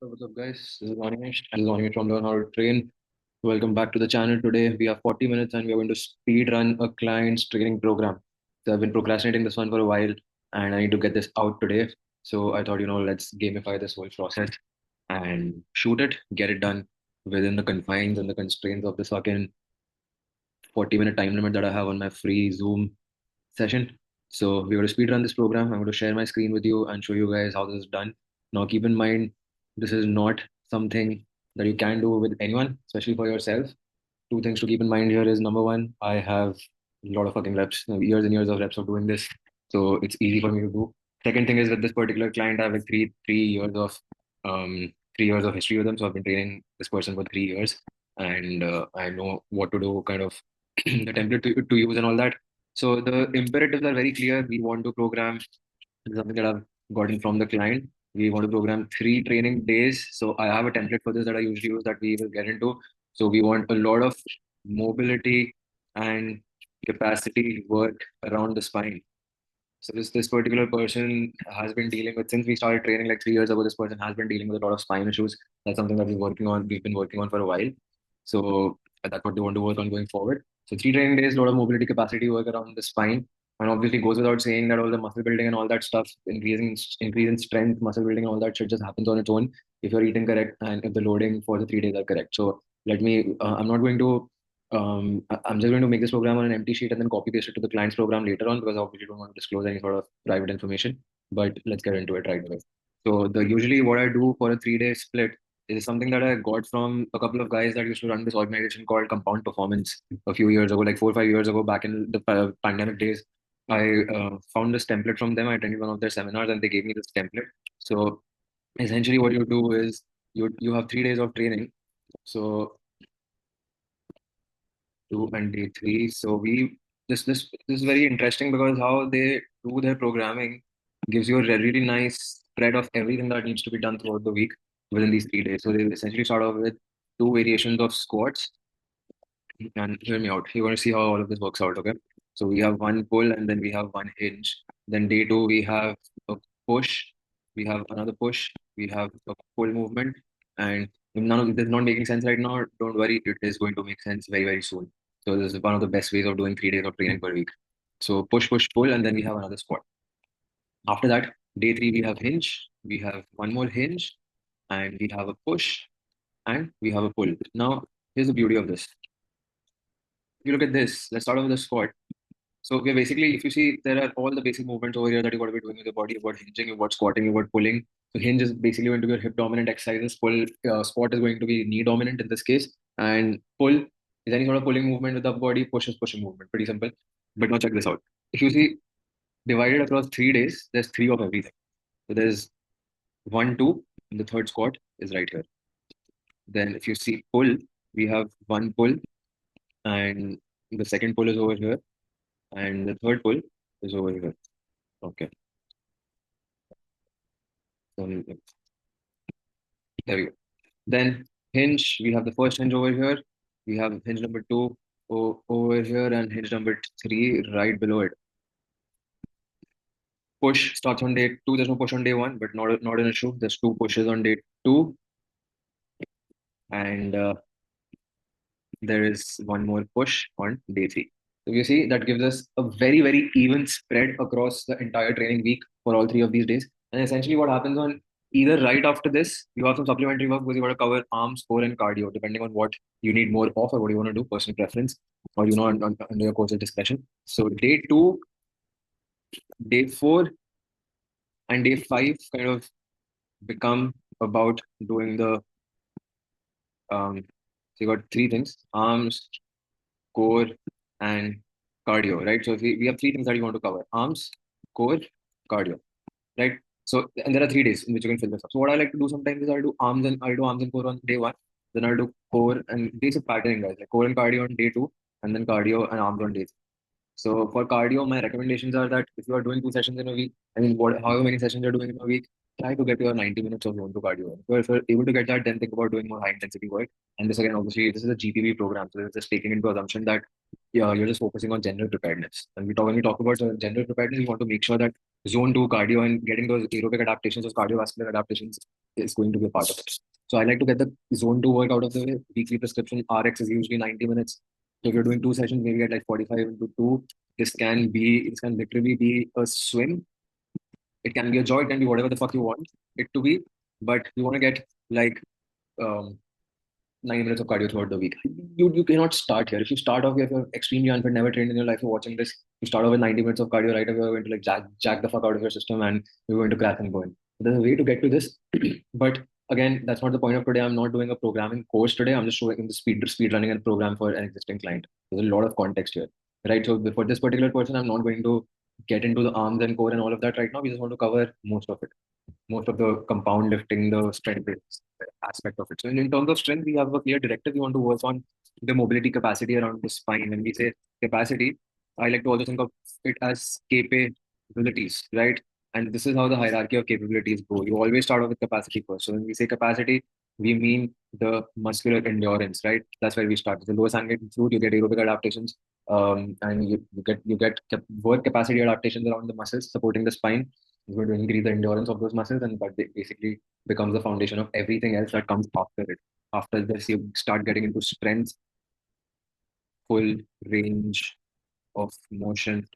So what's up, guys? This is Anish. This is Anish from Learn How to Train. Welcome back to the channel. Today we have 40 minutes and we are going to speed run a client's training program. So I've been procrastinating this one for a while and I need to get this out today. So I thought, let's gamify this whole process and shoot it, get it done within the confines and the constraints of this fucking 40-minute time limit that I have on my free Zoom session. So we're going to speed run this program. I'm going to share my screen with you and show you guys how this is done. Now, keep in mind, this is not something that you can do with anyone, especially for yourself. Two things to keep in mind here is number one, I have a lot of fucking reps, years and years of reps of doing this. So it's easy for me to do. Second thing is with this particular client, I have like um 3 years of history with them. So I've been training this person for 3 years and I know what to do, kind of the template to use and all that. So the imperatives are very clear. We want to program something that I've gotten from the client. We want to program 3 training days. So I have a template for this that I usually use that we will get into. So we want a lot of mobility and capacity work around the spine. So this particular person has been dealing with since we started training like 3 years ago. This person has been dealing with a lot of spine issues. That's something that we're working on. We've been working on for a while. So that's what they want to work on going forward. So 3 training days, a lot of mobility capacity work around the spine, and obviously goes without saying that all the muscle building and all that stuff, increase in strength, muscle building, and all that shit just happens on its own if you're eating correct and if the loading for the 3 days are correct. So let me. I'm not going to I'm just going to make this program on an empty sheet and then copy paste it to the client's program later on because I obviously don't want to disclose any sort of private information. But let's get into it right away. So the usually what I do for a 3 day split is something that I got from a couple of guys that used to run this organization called Compound Performance a few years ago, like 4 or 5 years ago, back in the pandemic days. I found this template from them. I attended one of their seminars and they gave me this template. So essentially, what you do is you have 3 days of training. So 2 and day 3. So this is very interesting because how they do their programming gives you a really nice spread of everything that needs to be done throughout the week within these 3 days. So they essentially start off with 2 variations of squats. And hear me out. You want to see how all of this works out, okay? So we have one pull and then we have one hinge. Then day two we have a push, we have another push, we have a pull movement, and if none of this is not making sense right now, don't worry, it is going to make sense very, very soon. So this is one of the best ways of doing 3 days of training per week. So push, push, pull, and then we have another squat. After that, day three we have hinge, we have one more hinge, and we have a push, and we have a pull. Now, here's the beauty of this. If you look at this, let's start off with the squat. So we're basically, if you see, there are all the basic movements over here that you got to be doing with your body. You've got hinging, you've got squatting, you've got pulling. So hinge is basically going to be your hip dominant exercises. Pull, squat is going to be knee dominant in this case. And pull is any sort of pulling movement with the body. Push is pushing movement. Pretty simple. But now check this out. If you see, divided across 3 days, there's three of everything. So there's one, two, and the third squat is right here. Then if you see pull, we have one pull, and the second pull is over here, and the third pull is over here. Okay. So there we go. Then hinge, we have the first hinge over here. We have hinge number two over here and hinge number three right below it. Push starts on day two. There's no push on day one, but not an issue. There's two pushes on day two, and there is one more push on day three. So you see, that gives us a very, very even spread across the entire training week for all three of these days. And essentially, what happens on either right after this, you have some supplementary work because you got to cover arms, core, and cardio, depending on what you need more of or what you want to do, personal preference, or under your coach's discretion. So day two, day four, and day five kind of become about doing the so you got three things: arms, core, and cardio, right? So if we have three things that you want to cover: arms, core, cardio, right? So and there are 3 days in which you can fill this up. So what I like to do sometimes is I'll do arms and core on day one, then I'll do core and days of patterning, guys, like core and cardio on day two, and then cardio and arms on day three. So for cardio, my recommendations are that if you are doing 2 sessions in a week, I mean, however many sessions you're doing in a week, try to get your 90 minutes of zone to cardio. So if you're able to get that, then think about doing more high intensity work. And this again, obviously, this is a GPP program, so it's just taking into assumption that yeah, you're just focusing on general preparedness. And when we talk about general preparedness, we want to make sure that zone 2 cardio and getting those aerobic adaptations, those cardiovascular adaptations is going to be a part of it. So I like to get the zone 2 work out of the way. Weekly prescription RX is usually 90 minutes. So if you're doing two sessions, maybe at like 45 into 2. This can literally be a swim. It can be a joy, it can be whatever the fuck you want it to be. But you want to get like um, 9 minutes of cardio throughout the week. You cannot start here. If you start off, if you're extremely unfit, never trained in your life, you're watching this, you start off with 90 minutes of cardio right away, you're going to like jack the fuck out of your system and you're going to crash and burn. There's a way to get to this. But again, that's not the point of today. I'm not doing a programming course today. I'm just showing the speed running a program for an existing client. There's a lot of context here. Right. So for this particular person, I'm not going to get into the arms and core and all of that right now. We just want to cover most of the compound lifting, the strength aspect of it. So in terms of strength, we have a clear directive. We want to work on the mobility capacity around the spine. When we say capacity, I like to also think of it as capabilities, right? And this is how the hierarchy of capabilities go. You always start off with capacity first. So when we say capacity, we mean the muscular endurance, right? That's where we start. The lowest hanging fruit, you get aerobic adaptations, and you get work capacity adaptations around the muscles supporting the spine is going to increase the endurance of those muscles, and that basically becomes the foundation of everything else that comes after it. After this, you start getting into strength, full range of motion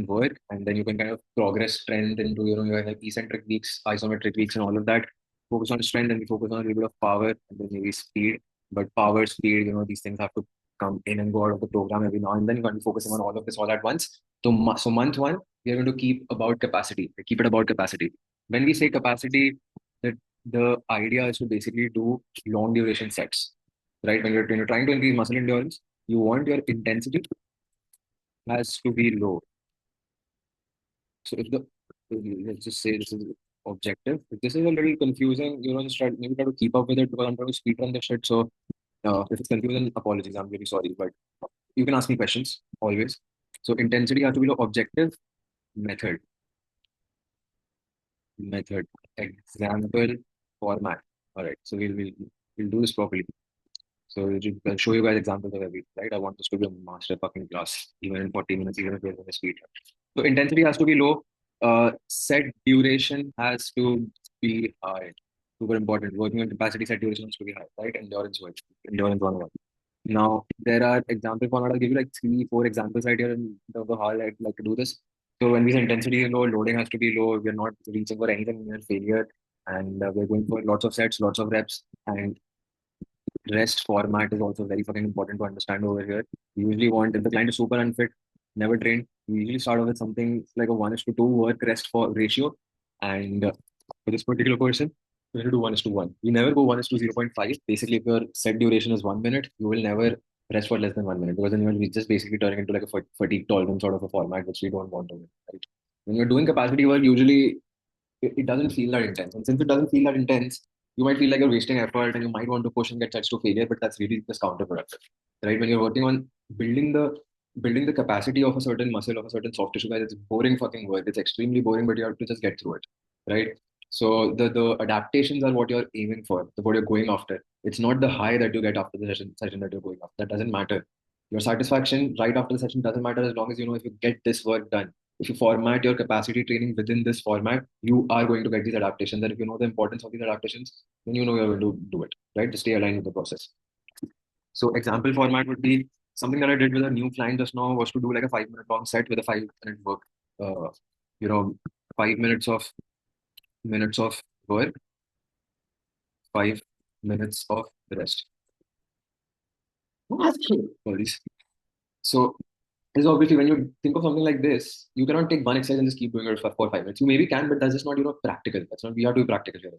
work, and then you can kind of progress strength into you have like eccentric weeks, isometric weeks, and all of that. Focus on strength, and we focus on a little bit of power, and then maybe speed. But power, speed, these things have to come in and go out of the program every now and then. You're going to be focusing on all of this all at once. So month one, we are going to keep about capacity. We keep it about capacity. When we say capacity, the idea is to basically do long duration sets, right? When you're trying to increase muscle endurance, you want your intensity has to be low. So if the let's just say this is objective. If this is a little confusing, just maybe try to keep up with it because I'm trying to speed run the shit. So if it's confusing, apologies. I'm really sorry, but you can ask me questions always. So intensity has to be the objective method. Method. Example format. All right. So we'll do this properly. So I'll show you guys examples of everything, right? I want this to be a master fucking class, even in 40 minutes, even if we're going to speed. So intensity has to be low. Set duration has to be high. Super important. Working on capacity, set duration has to be high, right? Endurance work. Endurance 101. Now, there are example format. I'll give you like 3, 4 examples right here in terms of how I'd like to do this. So when we say intensity is low, loading has to be low. We're not reaching for anything near failure. And we're going for lots of sets, lots of reps. And rest format is also very fucking important to understand over here. We usually want, if the client is super unfit, never trained, we usually start off with something like a 1:2 work rest for ratio. And for this particular person, we need to do 1:1. We never go 1:0.5. Basically, if your set duration is 1 minute, you will never rest for less than 1 minute because then you'll be just basically turning into like a fatigue tolerance sort of a format, which we don't want to do, right? When you're doing capacity work, usually it doesn't feel that intense. And since it doesn't feel that intense, you might feel like you're wasting effort and you might want to push and get sets to failure, but that's really just counterproductive. Right? When you're working on building the building the capacity of a certain muscle, of a certain soft tissue, guys, it's boring fucking work. It's extremely boring, but you have to just get through it. Right? So the adaptations are what you're aiming for, what you're going after. It's not the high that you get after the session that you're going after. That doesn't matter. Your satisfaction right after the session doesn't matter as long as you know if you get this work done. If you format your capacity training within this format, you are going to get these adaptations. And if you know the importance of these adaptations, then you know you're going to do it, right? To stay aligned with the process. So example format would be something that I did with a new client just now was to do like a 5 minute long set with a 5 minute work. Uh, you know, 5 minutes of work, 5 minutes of rest. Apologies. So is obviously when you think of something like this, you cannot take one exercise and just keep doing it for 5 minutes. You maybe can, but that's just not practical. That's not we have to be practical here.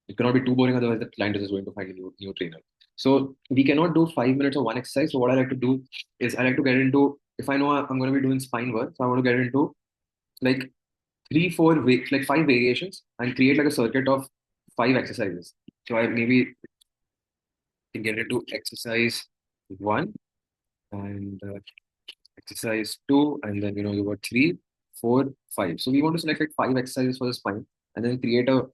It cannot be too boring, otherwise the client is just going to find a new trainer. So we cannot do 5 minutes of one exercise. So what I like to do is I like to get into if I know I'm going to be doing spine work, so I want to get into like 5 variations and create like a circuit of 5 exercises. So I maybe can get into exercise one and exercise two, and then you got three, four, five. So we want to select like 5 exercises for the spine, and then create a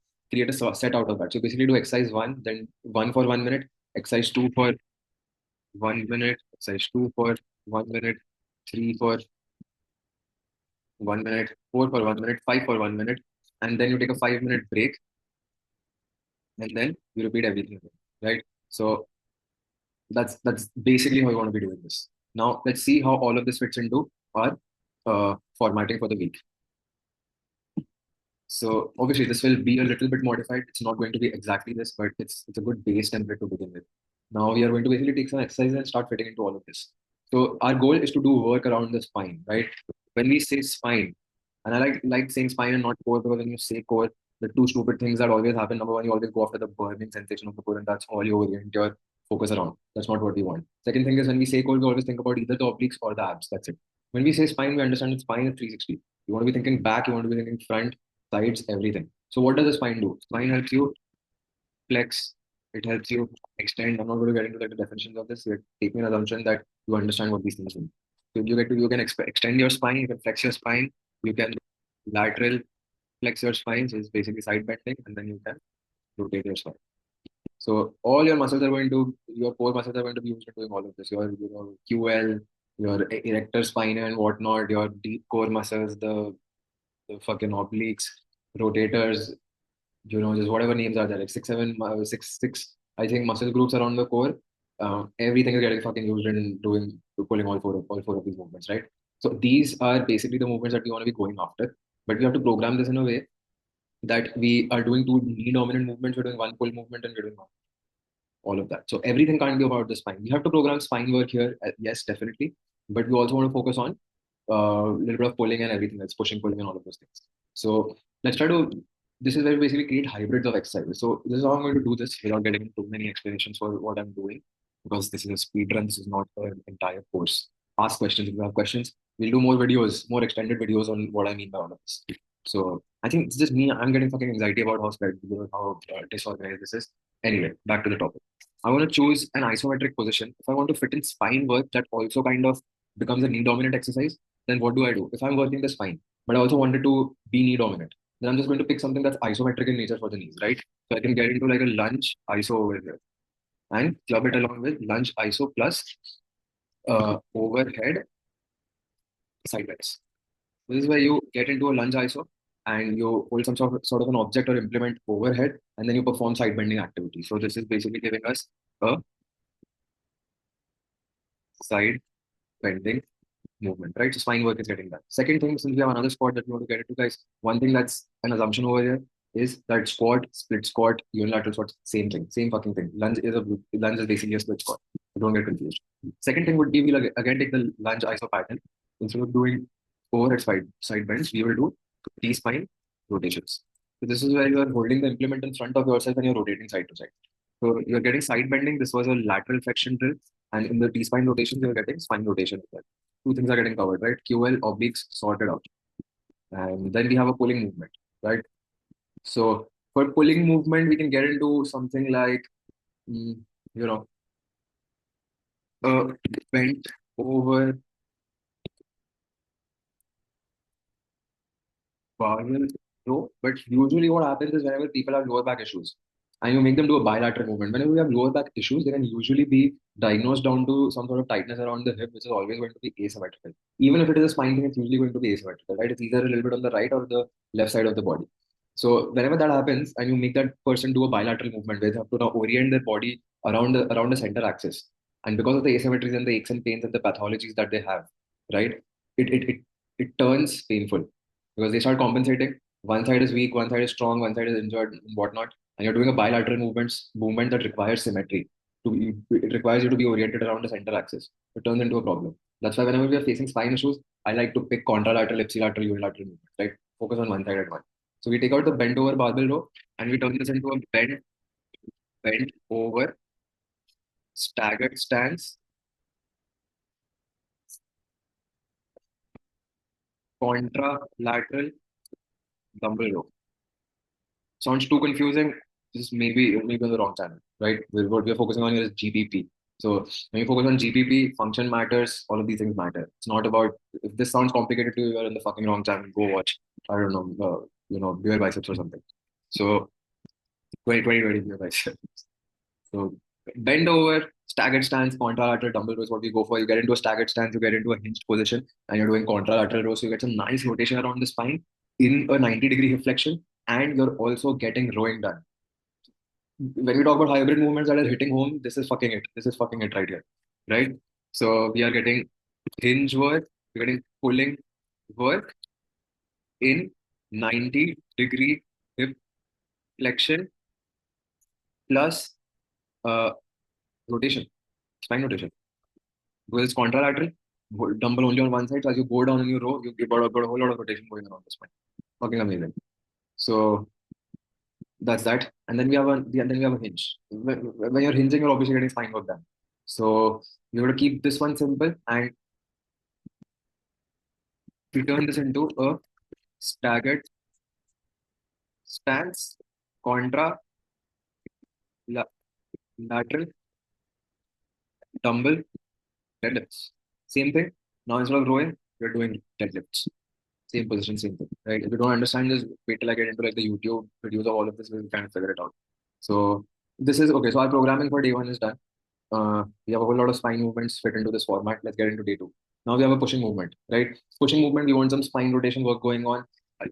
set out of that. So basically, do exercise one, then one for 1 minute, exercise two for 1 minute, exercise two for 1 minute, three for 1 minute, 4 for 1 minute, 5 for 1 minute, and then you take a 5 minute break, and then you repeat everything again, right? So that's basically how you want to be doing this. Now let's see how all of this fits into our formatting for the week. So obviously this will be a little bit modified. It's not going to be exactly this, but it's a good base template to begin with. Now we are going to basically take some exercises and start fitting into all of this. So our goal is to do work around the spine, right? When we say spine, and I like saying spine and not core, because when you say core, the two stupid things that always happen. Number one, you always go after the burning sensation of the core, and that's all you orient your focus around. That's not what we want. Second thing is when we say core, we always think about either the obliques or the abs. That's it. When we say spine, we understand that spine is 360. You want to be thinking back, you want to be thinking front, sides, everything. So what does the spine do? Spine helps you flex, it helps you extend. I'm not going to get into the definitions of this. You're taking an assumption that you understand what these things mean. So you can extend your spine, you can flex your spine, you can lateral flex your spine, so it's basically side bending, and then you can rotate your spine. So all your muscles are going to, your core muscles are going to be used in doing all of this. Your QL, your erector spine and whatnot, your deep core muscles, the fucking obliques, rotators, just whatever names are there, like six, I think muscle groups around the core. Everything is getting fucking used in pulling all four of these movements, right? So these are basically the movements that we want to be going after, but we have to program this in a way that we are doing two knee dominant movements, we're doing one pull movement, and we're doing all of that. So everything can't be about the spine. We have to program spine work here, yes, definitely, but we also want to focus on a little bit of pulling and everything else, pushing, pulling, and all of those things. So let's try to. This is where we basically create hybrids of exercises. So this is how I'm going to do this without getting into too many explanations for what I'm doing, because this is a speed run. This is not an entire course. Ask questions if you have questions. We'll do more videos, more extended videos on what I mean by all of this. So I think it's just me. I'm getting fucking anxiety about how disorganized this is. Anyway, back to the topic. I want to choose an isometric position. If I want to fit in spine work that also kind of becomes a knee dominant exercise, then what do I do? If I'm working the spine, but I also wanted to be knee dominant, then I'm just going to pick something that's isometric in nature for the knees, right? So I can get into like a lunge iso over here and club it along with lunge iso plus overhead sideways. This is where you get into a lunge iso and you hold some sort of an object or implement overhead, and then you perform side bending activity. So this is basically giving us a side bending movement, right? So spine work is getting done. Second thing, since we have another squat that we want to get into, guys, one thing that's an assumption over here is that squat, split squat, unilateral squat, same thing, same fucking thing. Lunge is basically a split squat. So don't get confused. Second thing would be we'll again take the lunge iso pattern. Instead of doing overhead side bends, we will do T spine rotations. So this is where you are holding the implement in front of yourself and you're rotating side to side. So you're getting side bending. This was a lateral flexion drill, and in the T spine rotations, you're getting spine rotation as well. Two things are getting covered, right? QL obliques sorted out. And then we have a pulling movement, right? So for pulling movement, we can get into something like, mm, you know, a bent over barbell row. But usually what happens is whenever people have lower back issues and you make them do a bilateral movement, whenever we have lower back issues, they can usually be diagnosed down to some sort of tightness around the hip, which is always going to be asymmetrical. Even if it is a spine thing, it's usually going to be asymmetrical, right? It's either a little bit on the right or the left side of the body. So whenever that happens and you make that person do a bilateral movement where they have to now orient their body around the center axis, and because of the asymmetries and the aches and pains and the pathologies that they have, right, it it it, it turns painful because they start compensating. One side is weak, one side is strong, one side is injured, and whatnot. And you're doing a bilateral movement that requires symmetry. It requires you to be oriented around the center axis. It turns into a problem. That's why whenever we are facing spine issues, I like to pick contralateral, ipsilateral, unilateral movement. Right? Focus on one side at once. So we take out the bent over barbell row and we turn this into a bent over staggered stance, contralateral dumbbell row. Sounds too confusing. This is maybe on the wrong channel, right? What we're focusing on here is GPP. So when you focus on GPP, function matters, all of these things matter. It's not about if this sounds complicated to you, you're in the fucking wrong channel. Go watch, I don't know, beer biceps or something. So 2020 beer biceps. So bend over, staggered stance, contralateral dumbbell row is what we go for. You get into a staggered stance, you get into a hinged position, and you're doing contralateral row. So you get some nice rotation around the spine in a 90-degree hip flexion, and you're also getting rowing done. When we talk about hybrid movements that are hitting home, this is fucking it. This is fucking it right here. Right? So we are getting hinge work, we're getting pulling work in 90-degree hip flexion plus uh, rotation, spine rotation. Because it's contralateral, dumbbell only on one side. So as you go down in your row, you've got a whole lot of rotation going around the spine. Fucking amazing. So that's that. And then we have a hinge. When you're hinging, you're obviously getting spine work done. So you have to keep this one simple and we turn this into a staggered stance, contra, la- lateral, dumbbell, deadlifts. Same thing. Now instead of rowing, you're doing deadlifts. Same position, same thing. Right? If you don't understand this, wait till I get into like the YouTube videos of all of this, we'll kind of figure it out. So this is okay. So our programming for day one is done. We have a whole lot of spine movements fit into this format. Let's get into day two. Now we have a pushing movement, right? Pushing movement, we want some spine rotation work going on.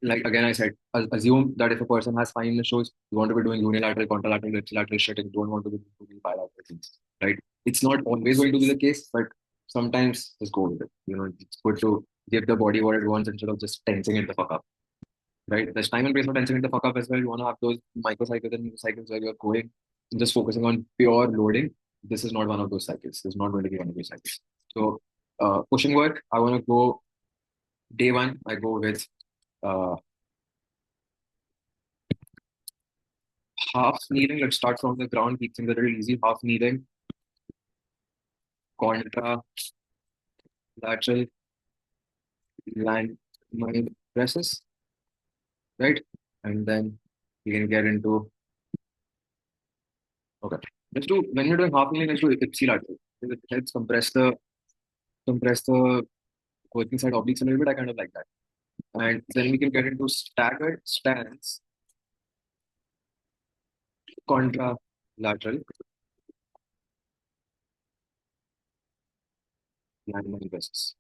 Like again, I said, assume that if a person has spine issues, you want to be doing unilateral, contralateral, ipsilateral shit, and you don't want to be doing bilateral things, right? It's not always going to be the case, but sometimes just go with it. It's good to give the body what it wants instead of just tensing it the fuck up, right? There's time and place for tensing it the fuck up as well. You want to have those microcycles and cycles where you're going and just focusing on pure loading. This is not one of those cycles. This is not going to be one of those cycles. So, pushing work, I want to go day one. I go with uh, half kneeling. Let's start from the ground. Keep things a little easy. Half kneeling, contra, lateral, landmine presses, right? And then we can get into, okay. Let's do, when you're doing half kneeling, let's do ipsilateral. It helps compress the working side obliques a little bit. I kind of like that. And then we can get into staggered stance, contra lateral, landmine presses.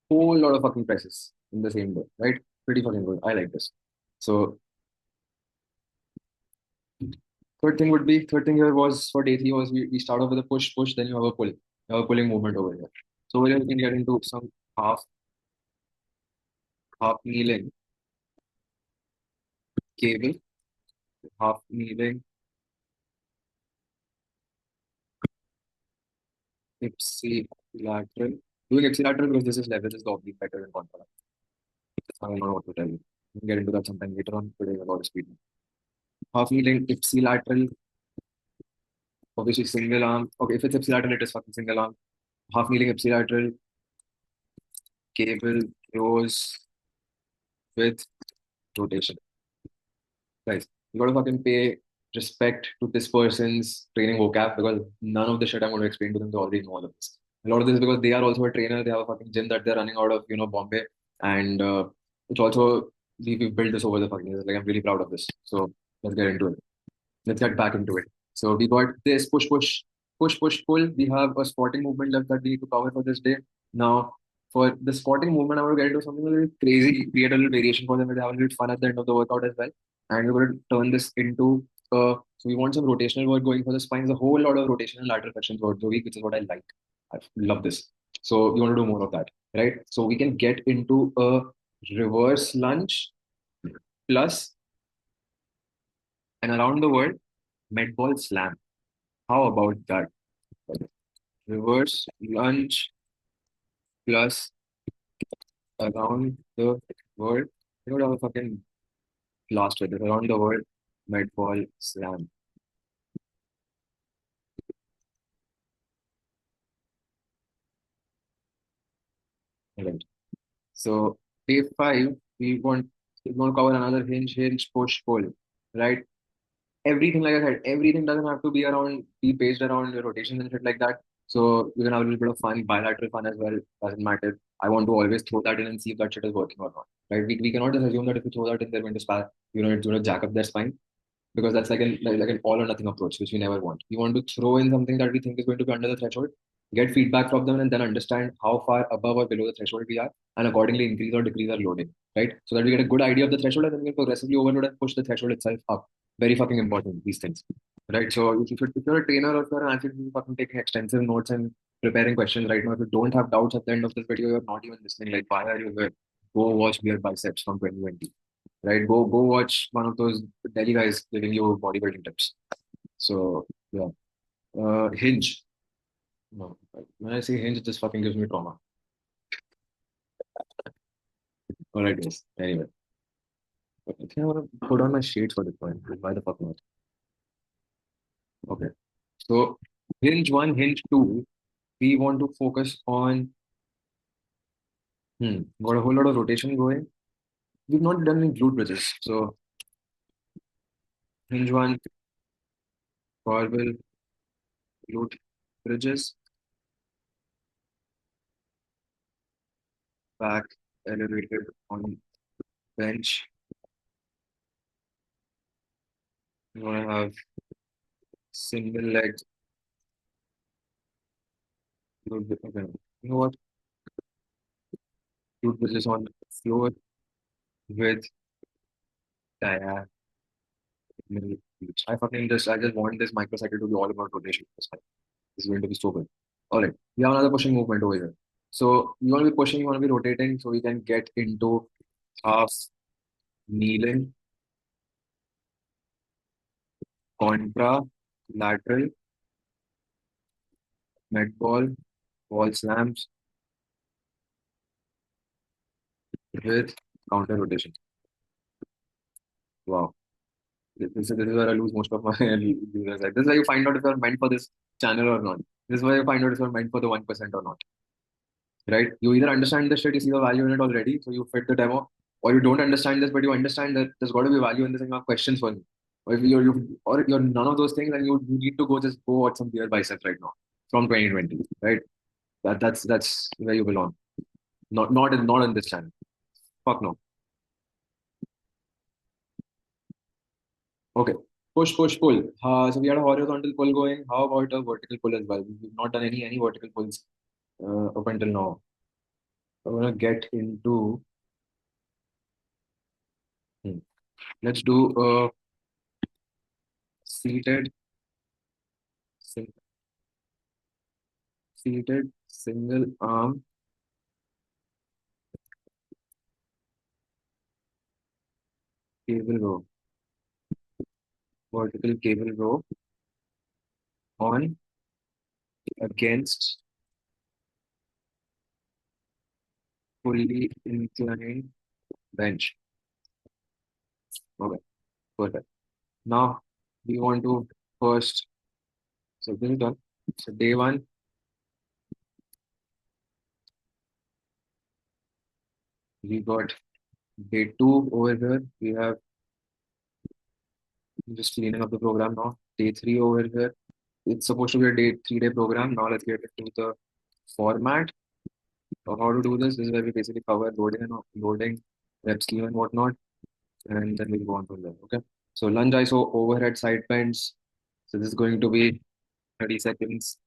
Whole lot of fucking presses in the same day, right? Pretty fucking good. I like this. So third thing here was for day three was we start off with a push, then you have a pull. You have a pulling movement over here. So over here we can get into some half half kneeling cable, half kneeling ipsilateral. Doing ipsilateral because this is leverages the oblique better than contra. I don't know what to tell you. We can get into that sometime later on today about speed. Half kneeling ipsilateral, obviously single arm. Okay, if it's ipsilateral, it is fucking single arm. Half kneeling ipsilateral cable rows with rotation. Guys, you gotta fucking pay respect to this person's training vocab because none of the shit I'm going to explain to them, they already know all of this. A lot of this is because they are also a trainer, they have a fucking gym that they're running out of, Bombay. And it's also, we've built this over the fucking years. Like, I'm really proud of this. So let's get into it. Let's get back into it. So we got this push, pull. We have a squatting movement left that we need to cover for this day. Now, for the squatting movement, I want to get into something a little crazy, create a little variation for them, and have a little fun at the end of the workout as well. And we're going to turn this into so we want some rotational work going for the spine. There's a whole lot of rotational lateral flexion throughout the week, which is what I like. I love this. So we want to do more of that, right? So we can get into a reverse lunge plus and around the world med ball slam. How about that? Reverse lunge plus around the world. You know what I fucking blast with it. Around the world med ball slam. Right. So day five, we want to cover another hinge, push, pull. Right? Everything, like I said, everything doesn't have to be based around your rotations and shit like that. So you can have a little bit of fun, bilateral fun as well. Doesn't matter. I want to always throw that in and see if that shit is working or not. Right? We cannot just assume that if you throw that in, they're going to it's going to jack up their spine. because that's like an all or nothing approach, which we never want. We want to throw in something that we think is going to be under the threshold, get feedback from them, and then understand how far above or below the threshold we are, and accordingly increase or decrease our loading, right? So that we get a good idea of the threshold, and then we can progressively overload and push the threshold itself up. Very fucking important, these things, right? So if you're a trainer or if you're an athlete, you're fucking taking extensive notes and preparing questions right now. If you don't have doubts at the end of this video, you're not even listening. Like, why are you here? Go watch Beer Biceps from 2020, right? Go watch one of those Delhi guys giving you bodybuilding tips. So yeah, Hinge. No, when I say Hinge, this fucking gives me trauma. All right, guys. Anyway, I think I want to put on my shades for this point. Why the fuck not? Okay. So Hinge one, Hinge two, we want to focus on. Got a whole lot of rotation going. We've not done any glute bridges. So Hinge one, barbell, glute bridges, back elevated on bench. You want to have single leg. Okay. You know what? Glute bridges on floor with diagonal. I just want this microcycle to be all about rotation. This is going to be so good. All right. We have another pushing movement over here. So you want to be pushing, you want to be rotating, so we can get into half kneeling, contra, lateral, med ball, wall slams with counter rotation. Wow. This is where I lose most of my viewers. Like, this is where you find out if you're meant for this channel or not. This is where you find out if you're meant for the 1% or not. Right? You either understand the shit, you see the value in it already, so you fit the demo, or you don't understand this, but you understand that there's got to be value in this and you have questions for me. Or if you're none of those things, then you need to go watch some Beer Biceps right now from 2020. Right? That's where you belong. Not in this channel. Fuck no. Okay. Push, push, pull. So we had a horizontal pull going. How about a vertical pull as well? We've not done any vertical pulls up until now. I'm gonna get into. hmm, Let's do a seated, sim- seated single arm cable row, vertical cable row on against fully inclined bench. Okay, perfect. Now we want to first. So this is done. So day one, we got day two over here. We have just cleaning up the program now. Day three over here. It's supposed to be a 3 day program. Now let's get into the format of how to do this. This is where we basically cover loading and loading, rep scheme and whatnot, and then we'll go on from there. Okay. So lunge ISO overhead side bends. So this is going to be 30 seconds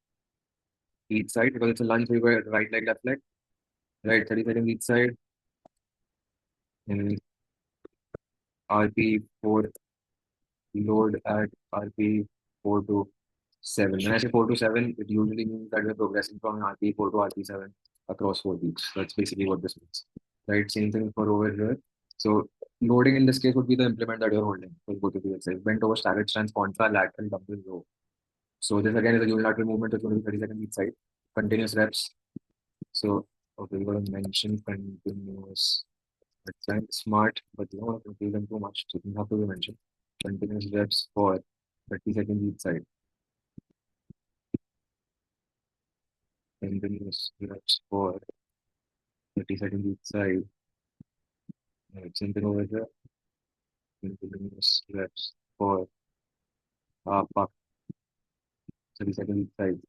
each side because it's a lunge. We were right leg, left leg, right? 30 seconds each side. And RP 4 load at RP 4 to 7. When I say 4 to 7, it usually means that we're progressing from RP 4 to RP 7 across 4 weeks. That's basically what this means, right? Same thing for over here. So loading in this case would be the implement that you're holding for both of the exercise. Bent over staggered stance, contra, lateral, dumbbell row. So this again is a unilateral movement. It's going to be 30 seconds each side. Continuous reps. So okay, we're going to mention continuous. It's kind of smart, but you don't want to confuse them too much. So you have to be mentioned. Continuous reps for 30 seconds each side. Continuous reps for 30 seconds each side. Something over here. Continuous reps for half up 30 seconds each side.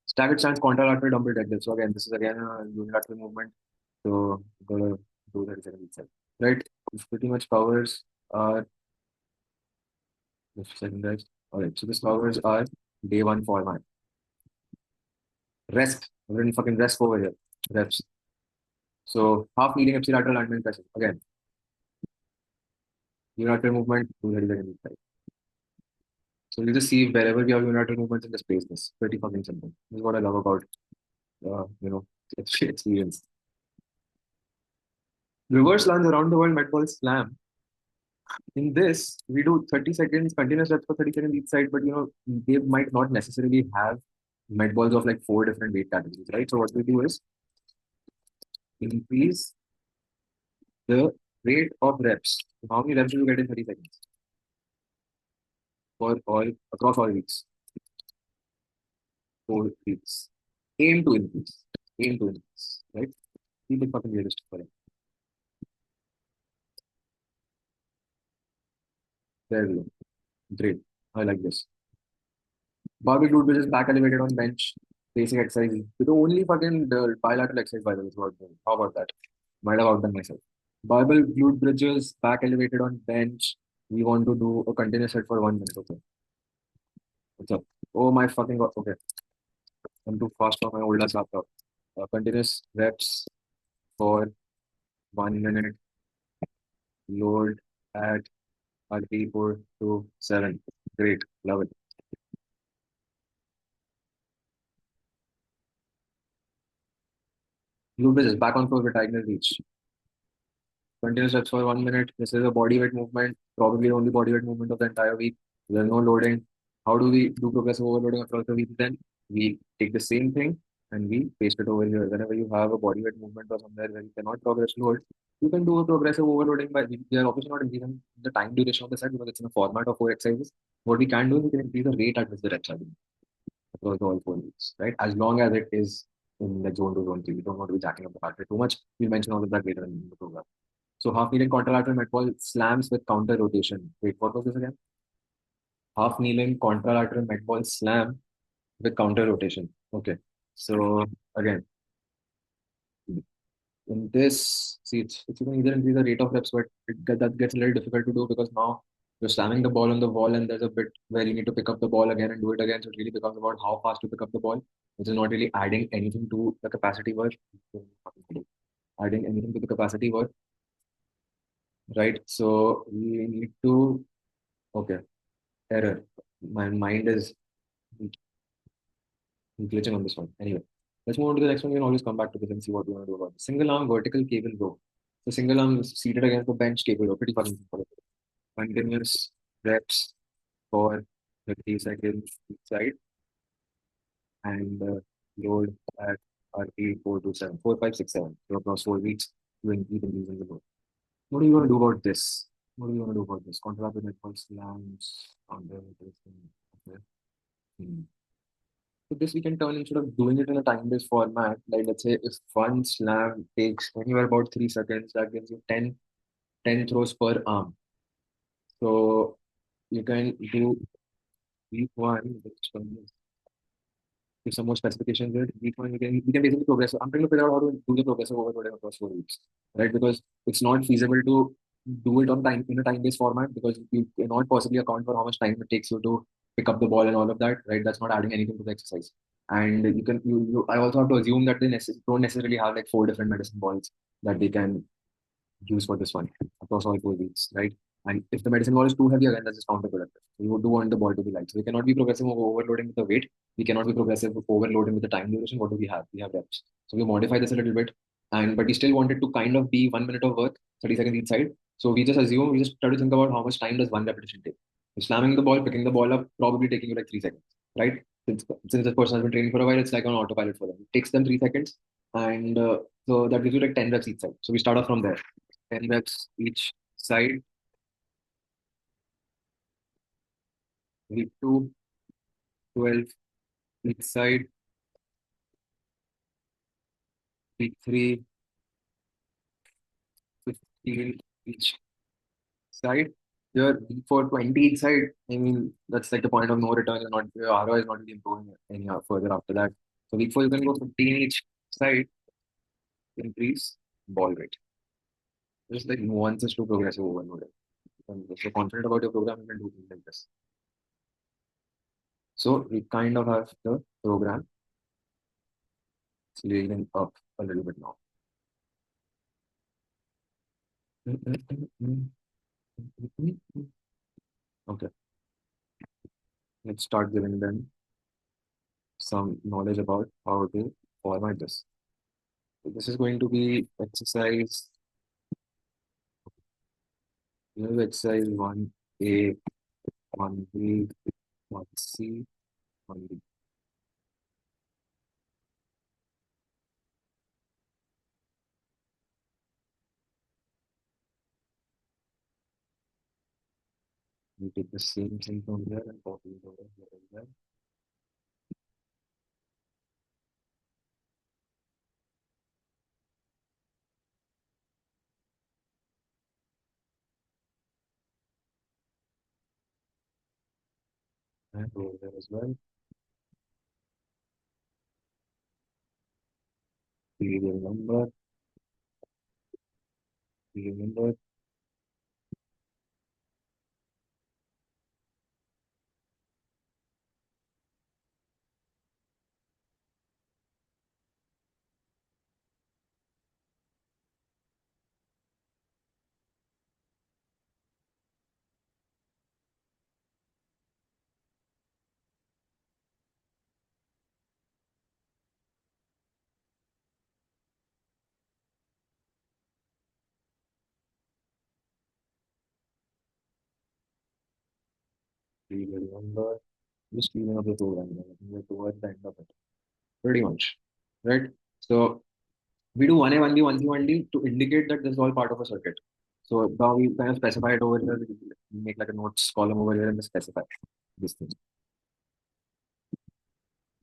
Staggered stance, contralateral dumbbell deadlift. So again, this is again a unilateral movement. So gonna do 30 seconds each side. Right? This pretty much covers our The second rest. All right. So this covers our day one format. Rest. We're in fucking rest over here. Reps. So half kneeling ipsilateral and pressing. Again, unilateral movement, 230 seconds each. So you just see wherever we have unilateral movements in the space. This pretty fucking simple. This is what I love about you know experience. Reverse lunge around the world med ball slam. In this, we do 30 seconds continuous reps for 30 seconds each side, but they might not necessarily have med balls of like four different weight categories, right? So what we do is increase the rate of reps. So how many reps do you get in 30 seconds for all across all weeks? 4 weeks. Aim to increase. Aim to increase. Right? Keep it fucking realistic for it. There we go. Great. I like this. Barbell glute bridge is back elevated on bench. Basic exercise. The only fucking bilateral exercise by the way is what I'm doing. How about that? Might have outdone myself. Barbell glute bridges back elevated on bench. We want to do a continuous set for 1 minute. Okay. What's up? Oh my fucking god. Okay. I'm too fast for my old ass laptop. Continuous reps for 1 minute. Load at RP 4 to 7. Great. Love it. Glute bridges back on floor with diagonal reach. Continuous reps for 1 minute. This is a body weight movement, probably the only body weight movement of the entire week. There's no loading. How do we do progressive overloading across the week then? We take the same thing and we paste it over here. Whenever you have a body weight movement or somewhere where you cannot progress load, you can do a progressive overloading by we are obviously not increasing the time duration of the set because it's in a format of 4 exercises. What we can do is we can increase the rate at which the reps are doing across all 4 weeks, right? As long as it is in the zone to zone 3. We don't want to be jacking up the heart rate too much. We'll mention all of that later in the program. So half kneeling contralateral met ball slams with counter rotation. Wait, what was this again? Half kneeling contralateral met ball slam with counter rotation. Okay. So again, in this, see, it's you can either increase the rate of reps, but that gets a little difficult to do because now you're slamming the ball on the wall and there's a bit where you need to pick up the ball again and do it again. So it really becomes about how fast you pick up the ball, which is not really adding anything to the capacity work. Adding anything to the capacity work, right? So we need to, okay, error. My mind is glitching on this one. Anyway, let's move on to the next one. We can always come back to this and see what we want to do about it. Single arm vertical cable row. So single arm is seated against the bench cable row. Pretty fucking simple. Continuous reps for 30 seconds each side and load at RP 4 to 7, 4, 5, 6, 7. So across 4 weeks, doing even using the load. What do you want to do about this? What do you want to do about this? Contract with network slams on the okay. Hmm. So this we can turn instead of doing it in a time-based format, like let's say if one slam takes anywhere about 3 seconds, that gives you 10 throws per arm. So you can do week one, which give some more specifications there. Week one, we can basically progress. I'm trying to figure out how to do the progressive overloading across 4 weeks, right? Because it's not feasible to do it on time in a time-based format because you cannot possibly account for how much time it takes you to pick up the ball and all of that, right? That's not adding anything to the exercise. And I also have to assume that they don't necessarily have like four different medicine balls that they can use for this one across all 4 weeks, right? And if the medicine ball is too heavy, again, that's just counterproductive. We do want the ball to be light. So we cannot be progressive overloading with the weight. We cannot be progressive overloading with the time duration. What do we have? We have reps. So we modify this a little bit. And but we still want it to kind of be 1 minute of work, 30 seconds each side. So we just try to think about how much time does one repetition take. So slamming the ball, picking the ball up, probably taking you like 3 seconds, right? Since this person has been training for a while, it's like on autopilot for them. It takes them 3 seconds. And so that gives you like 10 reps each side. So we start off from there. 10 reps each side. Week 2, 12 each side. Week 3, 15 each side. Here, week 4, 20 each side. I mean, that's like the point of no return. Your ROI is not really improving any further after that. So week 4, you can go 15 each side, increase ball rate. Just like nuances to progressive overloading. And if you're confident about your program, you can do things like this. So we kind of have the program leading up a little bit now. Okay, let's start giving them some knowledge about how to format this. So this is going to be exercise, exercise 1A, 1B, 1C, 1D. We take the same thing from there and copy it over here as well. And over there as well. Serial number, serial number, serial number. Just cleaning up the program. We're towards the end of it. Pretty much. Right? So we do 1A, 1B, 1C, 1D to indicate that this is all part of a circuit. So now we kind of specify it over here. We make like a notes column over here and specify this thing.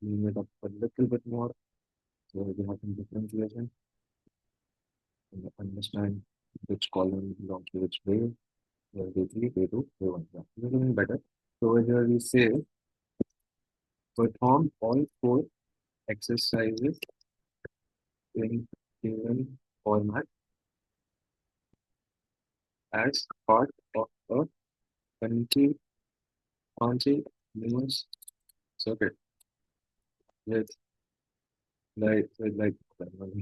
Clean it up a little bit more. So we have some differentiation and understand which column belongs to which way. Basically, way two, way one. Yeah, this is even better. So over here we say perform all four exercises in given format as part of a continuous circuit with like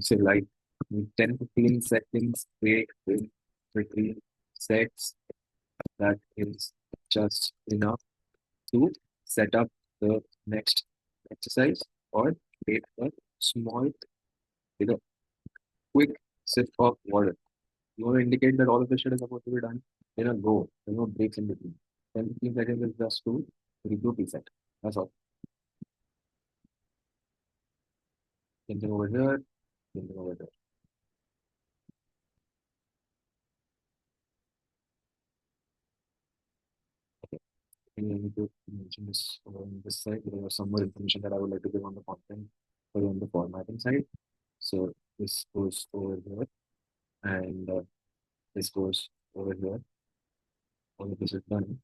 say like with 10 15 seconds break between sets. That is just enough to set up the next exercise or take a small with a quick sip of water. You want to indicate that all of this shit is supposed to be done in a go. There's no breaks in between. 10 15 seconds is just to review preset. That's all. Something over here, something over there. I need to mention this on this side. There was some more information that I would like to give on the content or on the formatting side. So this goes over here and this goes over here. All of this is done.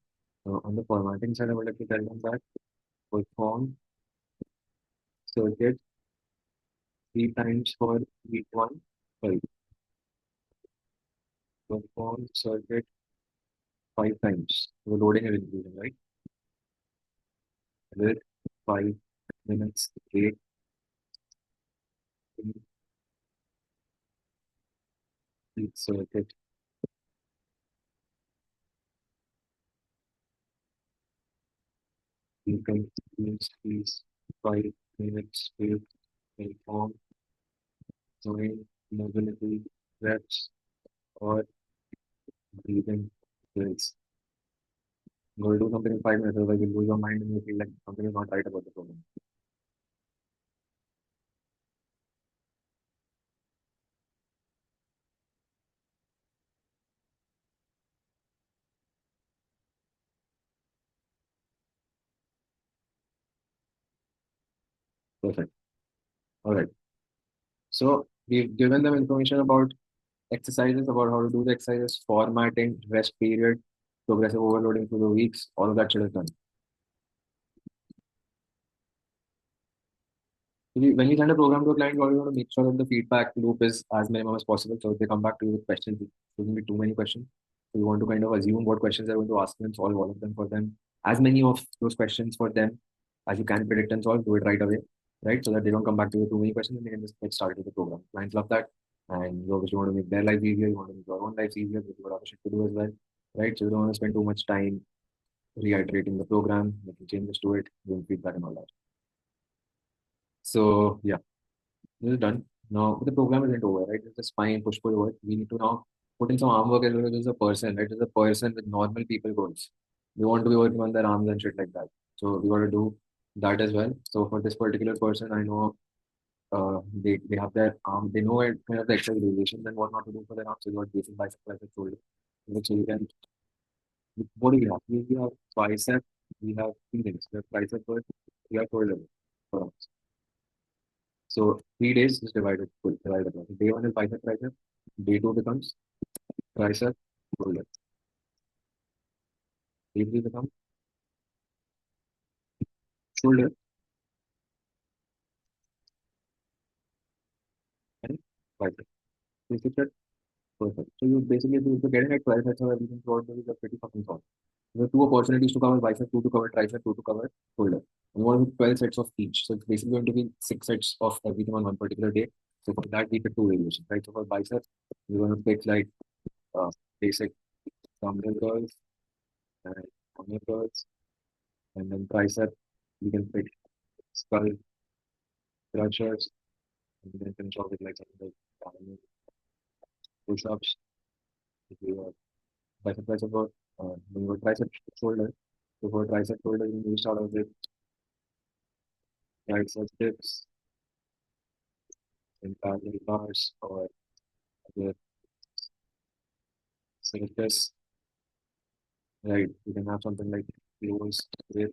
On the formatting side, I would like to tell them that perform circuit 3 times for week one. Sorry, perform circuit 5 times. So loading and including, right? With 5 minutes break in each circuit. You can use these 5 minutes break perform joint mobility reps or breathing drills. I'm going to do something in 5 minutes, otherwise you lose your mind and you feel like something is not right about the program. Perfect. All right. So we've given them information about exercises, about how to do the exercises, formatting, rest period, progressive overloading through the weeks, all of that shit is done. When you send a program to a client, you always want to make sure that the feedback loop is as minimum as possible. So if they come back to you with questions, it shouldn't be too many questions. So you want to kind of assume what questions they're going to ask them, solve all of them for them, as many of those questions for them as you can predict and solve, do it right away, right? So that they don't come back to you too many questions and they can just get started with the program. Clients love that. And you obviously want to make their life easier, you want to make your own life easier, because you've got other shit to do as well, right? So you don't want to spend too much time reiterating the program, making changes to it, doing feedback and all that. So yeah, this is done. Now the program isn't over, right? It's just fine, push pull work. We need to now put in some arm work as well as a person, right? As a person with normal people goals. We want to be working on their arms and shit like that. So we got to do that as well. So for this particular person, I know they have their arm, they know it kind of the exercise variations and what not to do for their arms. So you got basic bicep, tricep, shoulder, which you can. What do we have? We have bicep. We have three things. We have tricep first. We have shoulder for arms. So 3 days is divided full divided up. Day one is bicep tricep. Day two becomes tricep shoulder. Day three becomes shoulder and bicep. So you fix it perfect. So you basically if you're getting at 12 sets of everything throughout the week, you're pretty fucking solid. You have two opportunities to cover bicep, two to cover tricep, two to cover shoulder. And you want to do 12 sets of each. So it's basically going to be 6 sets of everything on one particular day. So for that, we pick two variations, right? So for bicep, you're going to pick like uh, basic dumbbell curls and hammer curls. And then tricep, you can pick skull crunchers. And then finish off with like something like push-ups. If you bicep tricep work, when you tricep shoulder. So for tricep shoulder, you start off with tricep dips and parallel bars or the circus, right? You can have something like close with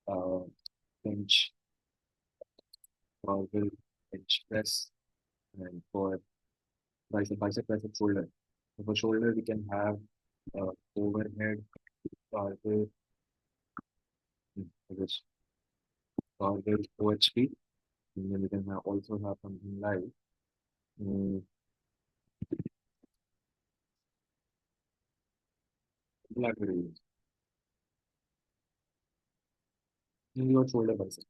uh, bench, barbell, bench press, and for bicep, tricep, shoulder. So for shoulder, we can have overhead, barbell, which barbell OHP, and then we can also have something like mm, lateral, and your shoulder bicep.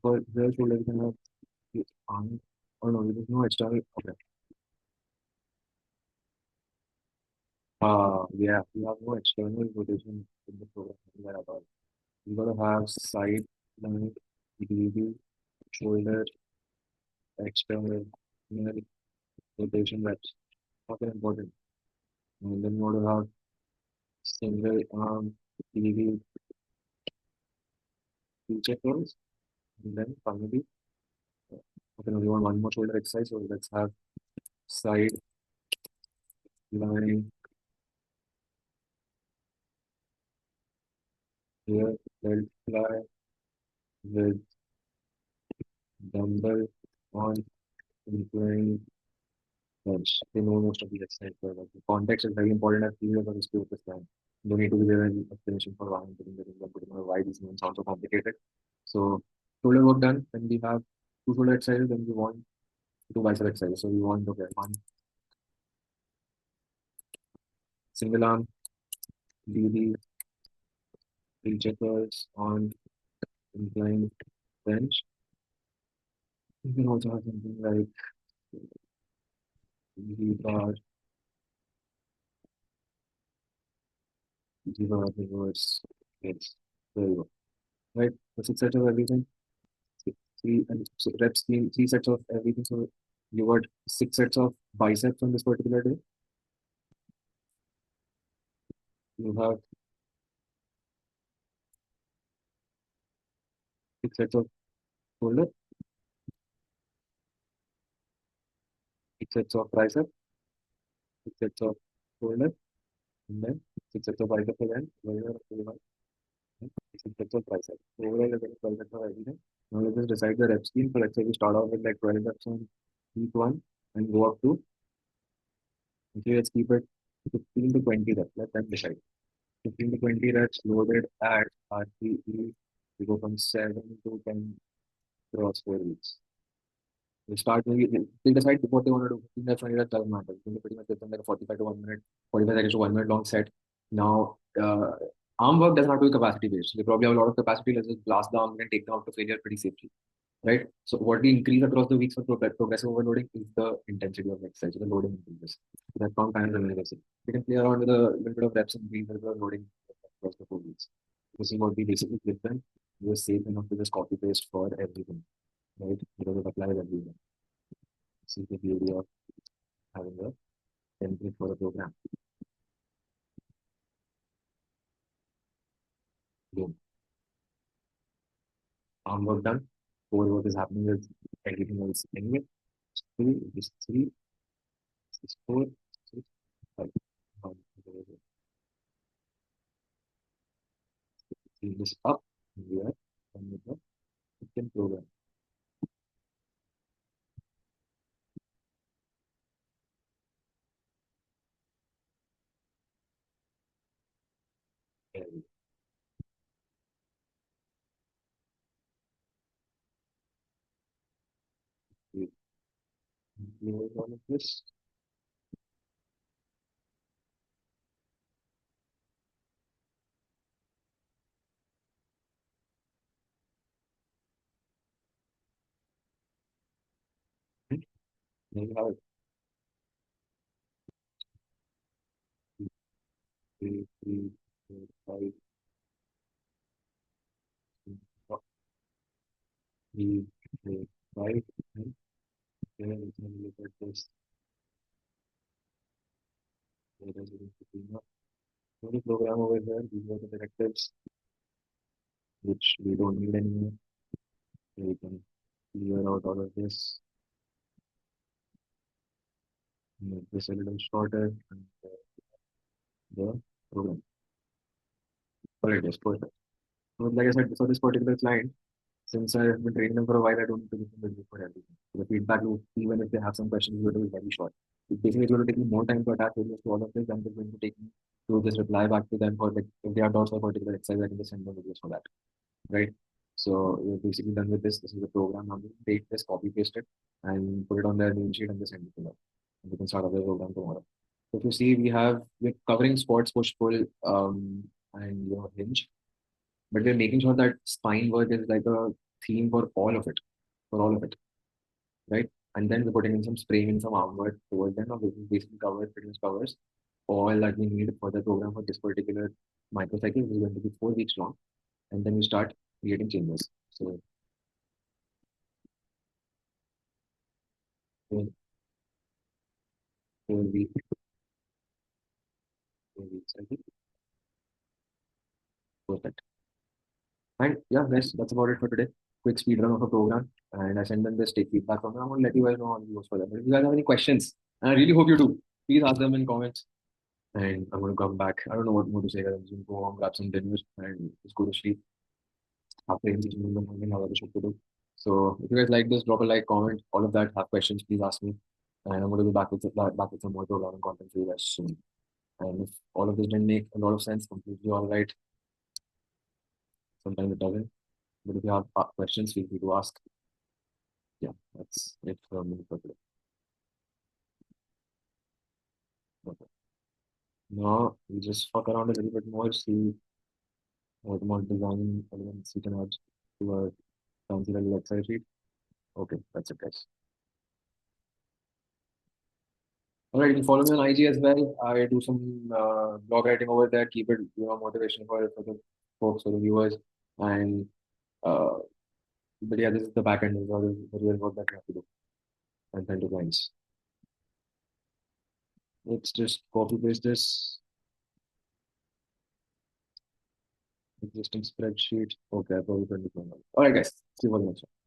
For their shoulder, we can have the arm, or no, there's no external. Okay. Yeah, we have no external rotation in the program at all. You gotta have side line, DB, shoulder, external, inner rotation reps. Not important. And then you want to have single arm, DB, feature curls. And then finally, okay, now we want one more shoulder exercise. So let's have side line here, belt fly with dumbbell on incline bench. They know most of the exercise. But like, the context is very important as people are used to this time. You don't need to be there and explanation for why I'm putting the things I'm putting on why these names sound so complicated. So shoulder work done. Then we have two shoulder exercises. Then we want two bicep exercises. So we want okay, one single arm, DB, three checkers on incline bench. You can also have something like DB bar, DB bar reverse. Yes, there you go. Right? The 6 sets of everything. Three and so reps, three sets of everything. So you got 6 sets of biceps on this particular day. You have 6 sets of shoulder, 6 sets of tricep, 6 sets of shoulder, and then 6 sets of bicep again. And 6 sets of tricep. So overall, you get 12 sets of everything. Now let's just decide the rep scheme. So let's say we start off with like 12 reps on each one and go up to, okay, let's keep it 15 to 20 reps. Let them decide. 15 to 20 reps loaded at RPE. We go from 7 to 10 across 4 weeks. They start maybe they decide what they want to do. 15 reps, 20 reps doesn't matter. You can pretty much get them like a 45 to 1 minute, 45 seconds to 1 minute long set. Now, Arm work doesn't have to be capacity based. They probably have a lot of capacity. Let's just blast the arm and take them out to failure pretty safely, right? So what we increase across the weeks for progressive overloading is the intensity of exercise, so the loading increases. So that's found kind of universal. We can play around with a little bit of reps and increase a little bit of loading across the 4 weeks. This is what we basically give them. We are safe enough to just copy paste for everything, right? Because it applies everywhere. This is the beauty of having a template for a program. Boom. Arm work done. Core work is happening with everything else anyway. Three, this is three, this is four, six, five. Um, Clean this up. We are done with the second program. There we close all of this. And there you have it. Two, three, four, five, six, three, four, five. And then we can look at this. There is a only program over here. These are the directives which we don't need anymore. So we can clear out all of this, make this a little shorter, and the program. All right, yes, perfect. So like I said, for this particular client, since I've been training them for a while, I don't need to give them the for everything. So the feedback loop, even if they have some questions, it will be very short. Basically, it's going to take me more time to attach videos to all of this than it's going to take me to just reply back to them for like if they have doubts for a particular exercise, I can just send them videos for that, right? So we're basically done with this. This is the program. I'm going to take this, copy paste it, and put it on their name sheet and just send it to them. And we can start our program tomorrow. So if you see, we're covering squats, push, pull, and your hinge, but we're making sure that spine work is like a theme for all of it, right? And then we're putting in some spraying and some arm work towards them. Now, this is basically covers, pretty much covers all that we need for the program for this particular microcycle, which is going to be 4 weeks long. And then we start creating changes. So, 4 weeks, 4 weeks, I think. Perfect. And yeah, that's about it for today. Quick speed run of a program. And I send them this, take feedback from them. I'm going to let you guys know how it goes for them. But if you guys have any questions, and I really hope you do, please ask them in comments. And I'm going to come back. I don't know what more to say, guys. I'm just going to go home, grab some dinner, and just go to sleep. After in the morning, have other shit to do. So if you guys like this, drop a like, comment, all of that. Have questions, please ask me. And I'm going to be back with some more programming content for you guys soon. And if all of this didn't make a lot of sense, completely all right. Sometimes it doesn't. But if you have questions, feel free to ask. Yeah, that's it from me for today. Okay. Now we just fuck around a little bit more, see what more design elements we can add to our fancy little Excel sheet. Okay, that's it, guys. All right, you can follow me on IG as well. I do some blog writing over there. Keep it, motivation for the folks, for the viewers. And uh, but yeah, this is the back end. This is all the real work that we have to do and send to clients. Let's just copy paste this existing spreadsheet. Okay, I probably 20. All right, guys. See you for the next one.